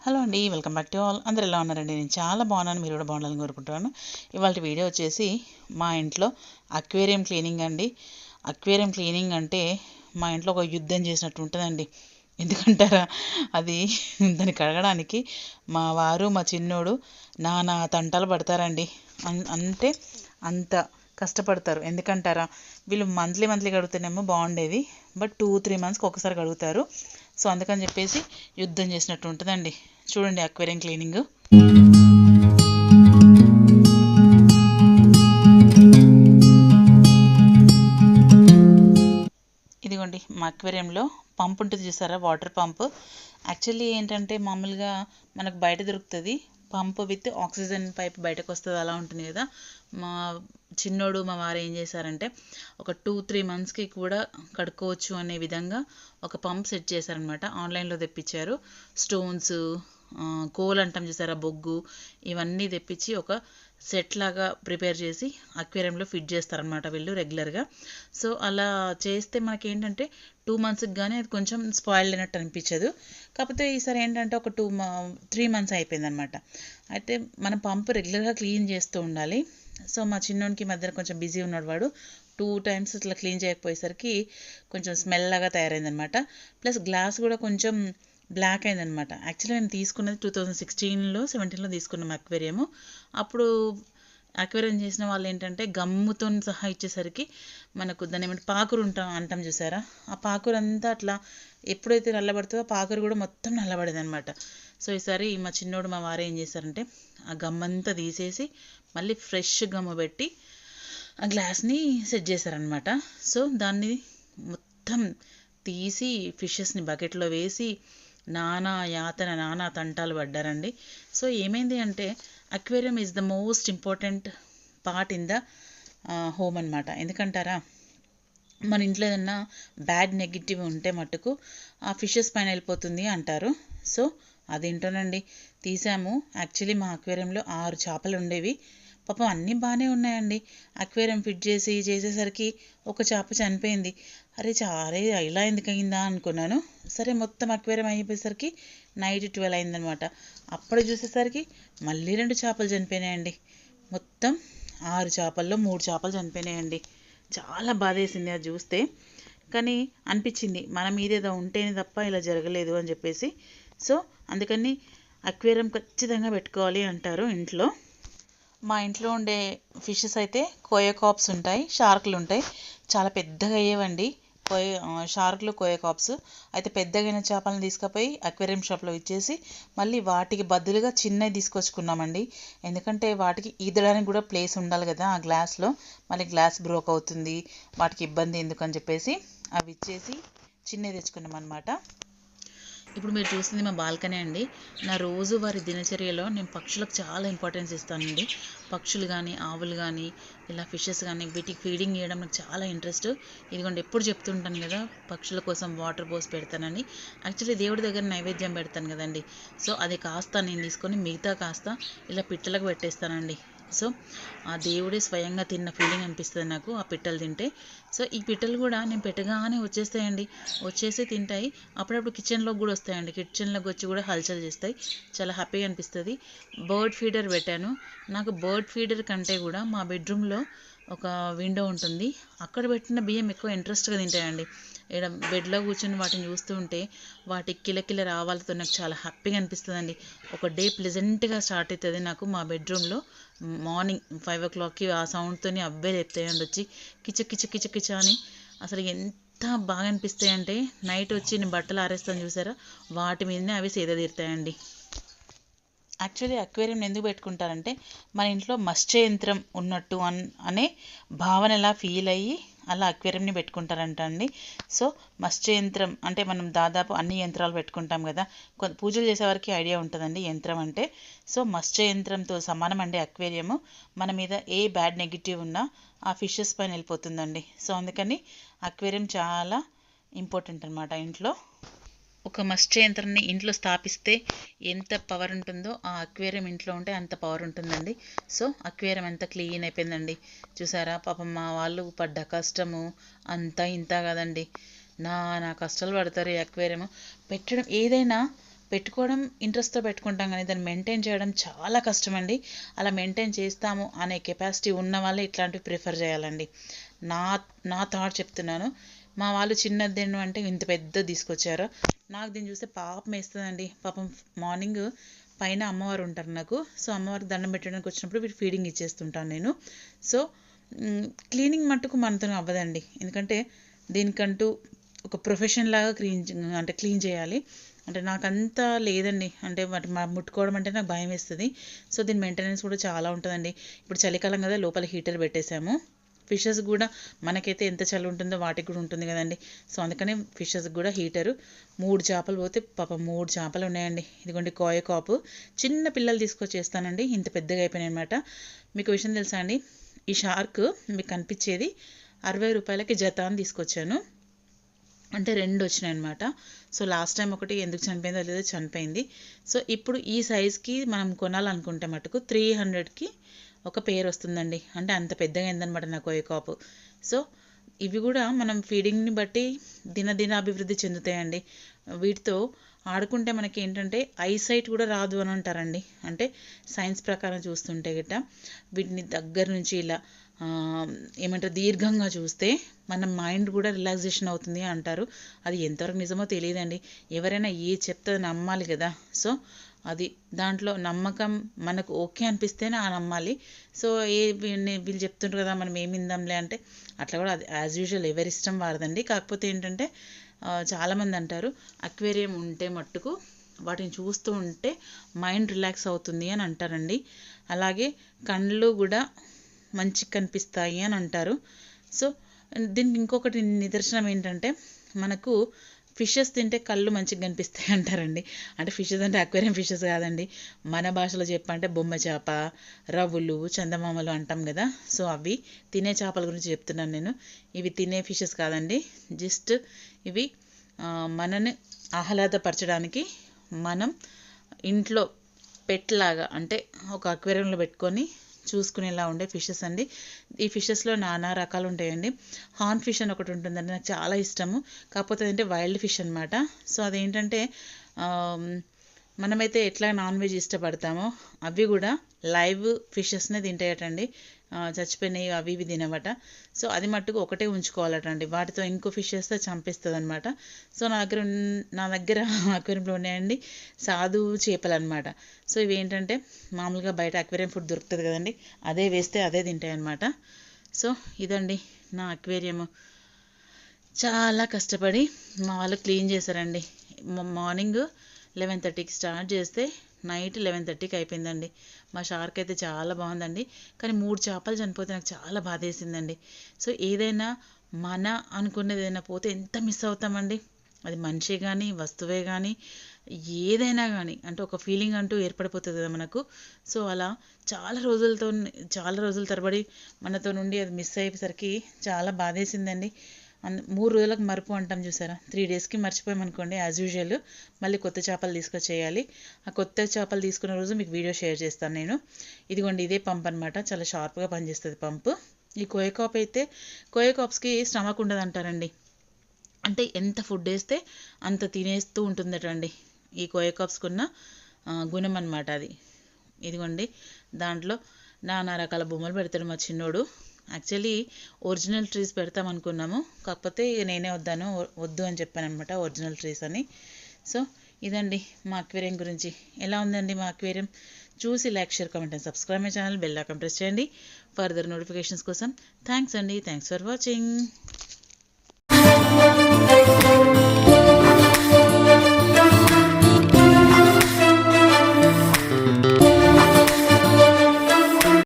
Hello అండి, welcome back to all. అందరు ఎలా ఉన్నారండి? నేను చాలా బాగున్నాను, మీరు కూడా బాగుండాలని కోరుకుంటున్నాను. ఇవాళ వీడియో వచ్చేసి మా ఇంట్లో అక్వేరియం క్లీనింగ్ అండి. అక్వేరియం క్లీనింగ్ అంటే మా ఇంట్లో ఒక యుద్ధం చేసినట్టు ఉంటుందండి. ఎందుకంటారా, అది దాన్ని కడగడానికి మా వారు మా చిన్నోడు నానా తంటాలు పడతారండి. అంటే అంత కష్టపడతారు. ఎందుకంటారా, వీళ్ళు మంత్లీ కడుగుతేనేమో బాగుండేది, బట్ 2-3 మంత్స్కి ఒకసారి కడుగుతారు. సో అందుకని చెప్పేసి యుద్ధం చేసినట్టు ఉంటుందండి. చూడండి అక్వేరియం క్లీనింగ్. ఇదిగోండి మా అక్వేరియంలో పంప్ ఉంటుంది చూసారా, వాటర్ పంప్. యాక్చువల్లీ ఏంటంటే మామూలుగా మనకు బయట దొరుకుతుంది పంప్ విత్ ఆక్సిజన్ పైప్, బయటకు వస్తుంది అలా ఉంటుంది కదా. మా చిన్నోడు మా వారు ఏం చేశారంటే ఒక 2-3 మంత్స్కి కూడా కడుక్కోవచ్చు అనే విధంగా ఒక పంప్ సెట్ చేశారనమాట. ఆన్లైన్లో తెప్పించారు. స్టోన్స్, కోల్ అంటాం చూసారా, బొగ్గు, ఇవన్నీ తెప్పించి ఒక సెట్ లాగా ప్రిపేర్ చేసి అక్వేరియంలో ఫిట్ చేస్తారనమాట వీళ్ళు రెగ్యులర్గా. సో అలా చేస్తే మనకేంటంటే 2 మంత్స్కి కానీ అది కొంచెం స్పాయిల్డ్ అయినట్టు అనిపించదు. కాకపోతే ఈసారి ఏంటంటే ఒక 3 మంత్స్ అయిపోయిందనమాట. అయితే మనం పంపు రెగ్యులర్గా క్లీన్ చేస్తూ ఉండాలి. సో మా చిన్నోనికి మధ్యన కొంచెం బిజీ ఉన్నాడు, వాడు 2 టైమ్స్ ఇట్లా క్లీన్ చేయకపోయేసరికి కొంచెం స్మెల్ లాగా తయారైందనమాట. ప్లస్ గ్లాస్ కూడా కొంచెం బ్లాక్ అయిందనమాట. యాక్చువల్లీ నేను తీసుకున్నది 2016-17లో తీసుకున్నాం అక్వేరియము. అప్పుడు అక్వేరియం చేసిన వాళ్ళు ఏంటంటే గమ్ముతో సహా ఇచ్చేసరికి మనకు దాన్ని ఏమంటే పాకురు అంటాం చూసారా, ఆ పాకురు అంతా అట్లా ఎప్పుడైతే నల్లబడుతుందో ఆ పాకురు కూడా మొత్తం నల్లబడేది అనమాట. సో ఈసారి మా చిన్నోడు మా వారు ఏం చేశారంటే ఆ గమ్మంతా తీసేసి మళ్ళీ ఫ్రెష్ గమ్ము పెట్టి ఆ గ్లాస్ని సెట్ చేశారనమాట. సో దాన్ని మొత్తం తీసి ఫిషెస్ని బకెట్లో వేసి నానా తంటాలు పడ్డారండి. సో ఏమైంది అంటే aquarium is the most important part in the home అనమాట. ఎందుకంటారా, మన ఇంట్లో ఏదన్నా బ్యాడ్ నెగిటివ్ ఉంటే మట్టుకు ఆ ఫిషెస్ పైన వెళ్ళిపోతుంది అంటారు. సో అదేంటోనండి తీసాము. యాక్చువల్లీ మా అక్వేరియంలో 6 చేపలు ఉండేవి. పాపం అన్నీ బాగానే ఉన్నాయండి. అక్వేరియం ఫిట్ చేసేసరికి ఒక చేప చనిపోయింది. అరే ఇలా ఎందుకు అయిందా అనుకున్నాను. సరే మొత్తం అక్వేరియం అయిపోయేసరికి నైట్ 12 అయిందనమాట. అప్పుడు చూసేసరికి మళ్ళీ 2 చేపలు చనిపోయినాయండి. మొత్తం 6 చేపల్లో 3 చేపలు చనిపోయినాయండి. చాలా బాధేసింది అది చూస్తే. కానీ అనిపించింది మన మీదేదో ఉంటేనే తప్ప ఇలా జరగలేదు అని చెప్పేసి. సో అందుకని అక్వేరియం ఖచ్చితంగా పెట్టుకోవాలి అంటారు ఇంట్లో. మా ఇంట్లో ఉండే ఫిషెస్ అయితే కోయకాప్స్ ఉంటాయి, షార్క్లు ఉంటాయి. చాలా పెద్దగా అయ్యేవండి షార్క్లు, కోయకాప్స్. అయితే పెద్దగైన చేపలను తీసుకుపోయి అక్వేరియం షాప్లో ఇచ్చేసి మళ్ళీ వాటికి బదులుగా చిన్నవి తీసుకొచ్చుకున్నామండి. ఎందుకంటే వాటికి ఈదడానికి కూడా ప్లేస్ ఉండాలి కదా ఆ గ్లాస్లో. మళ్ళీ గ్లాస్ బ్రోక్ అవుతుంది, వాటికి ఇబ్బంది ఎందుకని చెప్పేసి అవి ఇచ్చేసి చిన్నవి తెచ్చుకున్నాం అనమాట. ఇప్పుడు మీరు చూస్తుంది మా బాల్కనీ అండి. నా రోజువారి దినచర్యలో నేను పక్షులకు చాలా ఇంపార్టెన్స్ ఇస్తానండి. పక్షులు కానీ, ఆవులు కానీ, ఇలా ఫిషెస్ కానీ, వీటికి ఫీడింగ్ చేయడం నాకు చాలా ఇంట్రెస్ట్. ఇదిగోండి ఎప్పుడు చెప్తుంటాను కదా, పక్షుల కోసం వాటర్ పోసి పెడతానని. యాక్చువల్లీ దేవుడి దగ్గర నైవేద్యం పెడతాను కదండి. సో అది కాస్త నేను తీసుకొని మిగతా కాస్త ఇలా పిట్టలకు పెట్టేస్తానండి. సో ఆ దేవుడే స్వయంగా తిన్న ఫీలింగ్ అనిపిస్తుంది నాకు ఆ పిట్టలు తింటే. సో ఈ పిట్టలు కూడా నేను పెట్టగానే వచ్చేస్తాయండి, వచ్చేసి తింటాయి. అప్పుడప్పుడు కిచెన్లోకి కూడా వస్తాయండి, కిచెన్లోకి వచ్చి కూడా హల్చల్ చేస్తాయి. చాలా హ్యాపీగా అనిపిస్తుంది. బర్డ్ ఫీడర్ పెట్టాను. నాకు బర్డ్ ఫీడర్ కంటే కూడా మా బెడ్రూమ్లో ఒక విండో ఉంటుంది, అక్కడ పెట్టిన బియ్యం ఎక్కువ ఇంట్రెస్ట్గా తింటాయండి. ఇక్కడ బెడ్లో కూర్చొని వాటిని చూస్తూ ఉంటే వాటి కిలకిల రావాలతో నాకు చాలా హ్యాపీగా అనిపిస్తుందండి. ఒక డే ప్లెజెంట్గా స్టార్ట్ అవుతుంది నాకు మా బెడ్రూమ్లో. మార్నింగ్ 5 o'clockకి ఆ సౌండ్తోని అవే లేపుతాయండి వచ్చి కిచ అని. అసలు ఎంత బాగా అనిపిస్తాయి అంటే నైట్ వచ్చి నేను బట్టలు ఆరేస్తాను చూసారా, వాటి మీదనే అవి సేద తీరుతాయండి. యాక్చువల్లీ అక్వేరియం ఎందుకు పెట్టుకుంటారంటే మన ఇంట్లో మత్స్య యంత్రం ఉన్నట్టు అనే భావన ఎలా ఫీల్ అయ్యి అలా అక్వేరియంని పెట్టుకుంటారంట అండి. సో మత్స్య యంత్రం అంటే మనం దాదాపు అన్ని యంత్రాలు పెట్టుకుంటాం కదా, పూజలు చేసేవారికి ఐడియా ఉంటుందండి యంత్రం అంటే. సో మత్స్య యంత్రంతో సమానం అండి అక్వేరియము. మన మీద ఏ బ్యాడ్ నెగిటివ్ ఉన్నా ఆ ఫిషెస్ పైన వెళ్ళిపోతుందండి. సో అందుకని అక్వేరియం చాలా ఇంపార్టెంట్ అనమాట ఇంట్లో. ఒక మత్స్య యంత్రాన్ని ఇంట్లో స్థాపిస్తే ఎంత పవర్ ఉంటుందో ఆ అక్వేరియం ఇంట్లో ఉంటే అంత పవర్ ఉంటుందండి. సో అక్వేరియం ఎంత క్లీన్ అయిపోయిందండి చూసారా. పాపం మా వాళ్ళు పడ్డ కష్టము అంతా ఇంత కదండి, నా కష్టాలు పడతారు ఈ అక్వేరియం పెట్టడం. ఏదైనా పెట్టుకోవడం ఇంట్రెస్ట్తో పెట్టుకుంటాం కానీ దాన్ని మెయింటైన్ చేయడం చాలా కష్టం అండి. అలా మెయింటైన్ చేస్తాము అనే కెపాసిటీ ఉన్న వాళ్ళే ఇట్లాంటివి ప్రిఫర్ చేయాలండి. నా నా థాట్ చెప్తున్నాను. మా వాళ్ళు చిన్నది అంటే ఇంత పెద్దది తీసుకొచ్చారు. నాకు దీన్ని చూస్తే పాపం వేస్తుందండి. పాపం మార్నింగ్ పైన అమ్మవారు ఉంటారు నాకు. సో అమ్మవారికి దండం పెట్టడానికి వచ్చినప్పుడు వీటి ఫీడింగ్ ఇచ్చేస్తుంటాను నేను. సో క్లీనింగ్ మట్టుకు మనతో అవ్వదండి. ఎందుకంటే దీనికంటూ ఒక ప్రొఫెషన్ లాగా క్లీన్ చేయాలి. అంటే నాకంతా లేదండి. అంటే వాటి ముట్టుకోవడం అంటే నాకు భయం వేస్తుంది. సో దీని మెయింటెనెన్స్ కూడా చాలా ఉంటుందండి. ఇప్పుడు చలికాలం కదా, లోపల హీటర్ పెట్టేశాము. ఫిషెస్ కూడా మనకైతే ఎంత చలి ఉంటుందో వాటికి కూడా ఉంటుంది కదండి. సో అందుకని ఫిషెస్కి కూడా హీటరు. 3 చేపలు పోతే పాపం 3 చేపలు ఉన్నాయండి. ఇదిగోండి కోయ కాపు. చిన్న పిల్లలు తీసుకొచ్చి చేస్తానండి. ఇంత పెద్దగా అయిపోయినాయి అనమాట. మీకు విషయం తెలుసా అండి, ఈ షార్క్ మీకు కనిపించేది 60 రూపాయలకి జత అని తీసుకొచ్చాను. అంటే 2 వచ్చినాయి అనమాట. సో లాస్ట్ టైం ఒకటి ఎందుకు చనిపోయిందో లేదో చనిపోయింది. సో ఇప్పుడు ఈ సైజ్కి మనం కొనాలనుకుంటే మటుకు 300కి ఒక పేరు వస్తుందండి. అంటే అంత పెద్దగా అయిందనమాట నా కోయ కాపు. సో ఇవి కూడా మనం ఫీడింగ్ని బట్టి దినదిన అభివృద్ధి చెందుతాయండి. వీటితో ఆడుకుంటే మనకి ఏంటంటే ఐసైట్ కూడా రాదు అని అంటారండి. అంటే సైన్స్ ప్రకారం చూస్తుంటే గిట్ట వీటిని దగ్గర నుంచి ఇలా ఏమంటారు దీర్ఘంగా చూస్తే మన మైండ్ కూడా రిలాక్సేషన్ అవుతుంది అంటారు. అది ఎంతవరకు నిజమో తెలియదండి. ఎవరైనా ఏ చెప్తే నమ్మాలి కదా. సో అది దాంట్లో నమ్మకం మనకు ఓకే అనిపిస్తేనే ఆ నమ్మాలి. సో వీళ్ళు చెప్తుంటారు కదా మనం ఏమి విందాంలే అంటే అట్లా కూడా అది యాజ్ యూజువల్ ఎవరిష్టం వారదండి. కాకపోతే ఏంటంటే చాలామంది అంటారు అక్వేరియం ఉంటే మట్టుకు వాటిని చూస్తూ ఉంటే మైండ్ రిలాక్స్ అవుతుంది అని అంటారండి. అలాగే కళ్ళు కూడా మంచిగా కనిపిస్తాయి అని అంటారు. సో దీనికి ఇంకొకటి నిదర్శనం ఏంటంటే మనకు ఫిషెస్ తింటే కళ్ళు మంచిగా కనిపిస్తాయి అంటారండి. అంటే ఫిషెస్ అంటే అక్వేరియం ఫిషెస్ కాదండి. మన భాషలో చెప్పంటే బొమ్మ చేప, రవ్వులు, చందమామలు అంటాం కదా. సో అవి తినే చేపల గురించి చెప్తున్నాను నేను. ఇవి తినే ఫిషెస్ కాదండి. జస్ట్ ఇవి మనని ఆహ్లాదపరచడానికి మనం ఇంట్లో పెట్ లాగా అంటే ఒక అక్వేరియంలో పెట్టుకొని చూసుకునేలా ఉండే ఫిషెస్ అండి. ఈ ఫిషెస్లో నానా రకాలు ఉంటాయండి. హార్న్ ఫిష్ అని ఒకటి ఉంటుందండి, నాకు చాలా ఇష్టము. కాకపోతే అదంటే వైల్డ్ ఫిష్ అనమాట. సో అదేంటంటే మనమైతే ఎట్లా నాన్ వెజ్ ఇష్టపడతామో అవి కూడా లైవ్ ఫిషెస్నే తింటాయటండి. చచ్చిపోయినాయి అవి ఇవి తినవట. సో అది మట్టుకు ఒకటే ఉంచుకోవాలటండి. వాటితో ఇంకో ఫిష్ వేస్తే చంపేస్తుంది అనమాట. సో నా దగ్గర అక్వేరియంలో ఉన్నాయండి సాధు చేపలు అనమాట. సో ఇవి ఏంటంటే మామూలుగా బయట అక్వేరియం ఫుడ్ దొరుకుతుంది కదండి, అదే వేస్తే అదే తింటాయి అనమాట. సో ఇదండి నా అక్వేరియము. చాలా కష్టపడి మా వాళ్ళు క్లీన్ చేశారండి. మార్నింగ్ 11:30కి స్టార్ట్ చేస్తే నైట్ 11:30కి అయిపోయిందండి. మా షార్క్ అయితే చాలా బాగుందండి. కానీ 3 చేపలు చనిపోతే నాకు చాలా బాధ వేసిందండి. సో ఏదైనా మన అనుకునేది ఏదైనా పోతే ఎంత మిస్ అవుతామండి. అది మనిషే కానీ వస్తువే కానీ ఏదైనా కానీ అంటే ఒక ఫీలింగ్ అంటూ ఏర్పడిపోతుంది కదా మనకు. సో అలా చాలా రోజుల తరబడి మనతో నుండి అది మిస్ అయ్యేసరికి చాలా బాధేసిందండి. 3 రోజులకు మరుపు అంటాం చూసారా, 3 డేస్కి మర్చిపోయామనుకోండి యాజ్ యూజువల్ మళ్ళీ కొత్త చేపలు తీసుకొచ్చేయాలి. ఆ కొత్త చేపలు తీసుకున్న రోజు మీకు వీడియో షేర్ చేస్తాను నేను. ఇదిగోండి ఇదే పంప్ అనమాట, చాలా షార్ప్గా పనిచేస్తుంది పంపు. ఈ కోయకాప్ అయితే కోయకాప్స్కి స్టమక్ ఉండదు అంటారండి. అంటే ఎంత ఫుడ్ వేస్తే అంత తినేస్తూ ఉంటుందటండి. ఈ కోయకాప్స్కున్న గుణం అనమాట అది. ఇదిగోండి దాంట్లో నానా రకాల బొమ్మలు పెడతాడు మా చిన్నోడు. యాక్చువల్లీ ఒరిజినల్ ట్రీస్ పెడతాం అనుకున్నాము, కాకపోతే నేనే వద్దు అని చెప్పాను అనమాట ఒరిజినల్ ట్రీస్ అని. సో ఇదండి మా అక్వేరియం గురించి. ఎలా ఉందండి మా అక్వేరియం? చూసి like, share, comment and subscribe my channel. Bell icon press చేయండి ఫర్దర్ నోటిఫికేషన్స్ కోసం. థ్యాంక్స్ అండి. Thanks for watching.